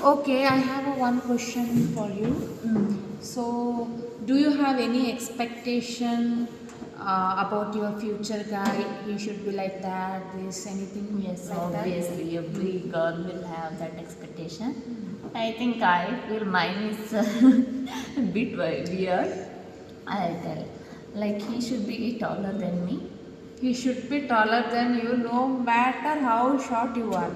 Okay, I have one question for you. So, do you have any expectation about your future guy? He should be like that, this, anything Yes, like that? obviously, every girl will have that expectation. I think I feel mine is a bit weird. I'll tell. Like, he should be taller than me. He should be taller than you, no matter how short you are.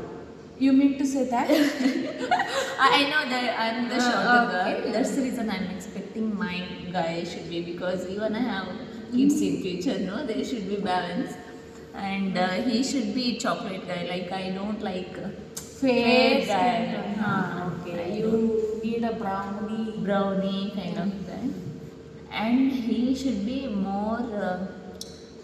You mean to say that? I know that I'm the shorter Okay. girl. That's the reason I'm expecting my guy should be, because even I have kids in future, no, they should be balanced. And he should be chocolate guy. Like, I don't like Fair fair guy. skin tone. Okay. I don't You need a brownie. brownie kind of guy. And he should be more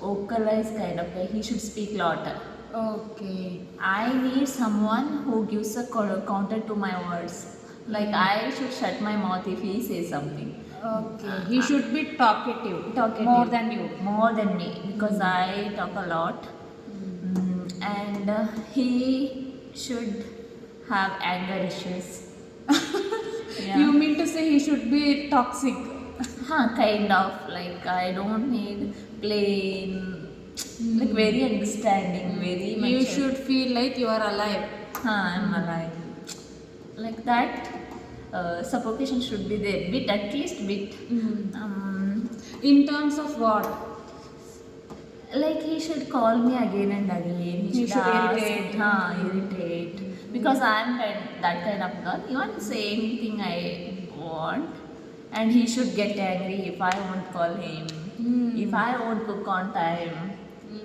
vocalized kind of guy. He should speak louder. Okay. I need someone who gives a counter to my words. Like, I should shut my mouth if he says something. Okay. He should be talkative. Talkative. More than you. More than me, because I talk a lot. And he should have anger issues. Yeah. You mean to say he should be toxic? Kind of. Like, I don't need plain, like very understanding, very mature. You should feel like you are alive. I'm alive. Like that, suffocation should be there. Bit, at least bit. In terms of what? Like, he should call me again and again. He should ask, irritate. irritate. Because I'm that kind of girl. He won't say anything I want, and he should get angry if I won't call him, if I won't cook on time,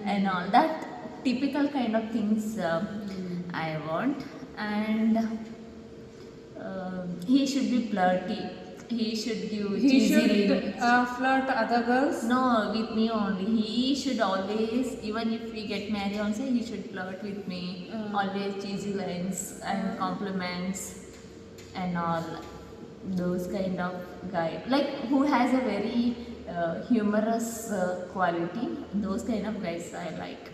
and all that typical kind of things I want. And he should be flirty. He should give He cheesy should links. flirt other girls. No, with me only. He should always, even if we get married also, he should flirt with me. Always cheesy lines and compliments and all. Those kind of guy. Like, who has a very humorous quality. Those kind of guys I like.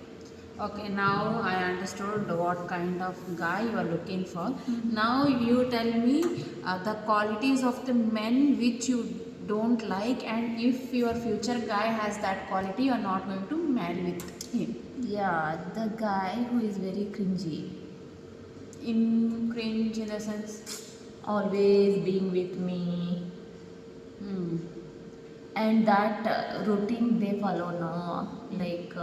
Okay, now I understood what kind of guy you are looking for. Now you tell me the qualities of the men which you don't like, and if your future guy has that quality, you are not going to marry with him. Yeah, the guy who is very cringy. In cringe, in the sense, Always being with me. And that routine they follow, no, like,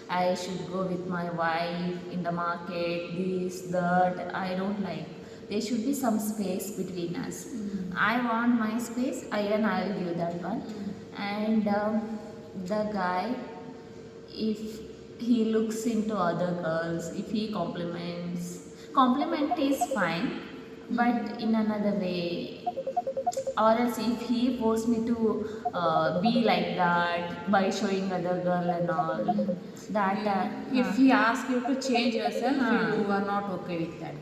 I should go with my wife in the market, this, that. I don't like. There should be some space between us. I want my space, and I'll give that one. And the guy, if he looks into other girls, if he compliment is fine, but in another way. Or else, if he forced me to be like that by showing other girl and all, that if he asks you to change yourself, you Huh. are not okay with that.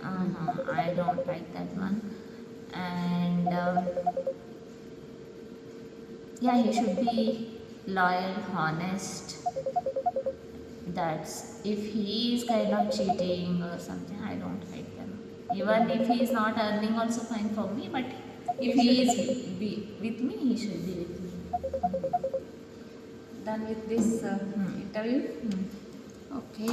I don't like that one. And yeah, he should be loyal, honest. That's, if he is kind of cheating or something, I don't like them. Even if he is not earning, also fine for me. But if he is with me, he should be with me. Done with this interview. Okay.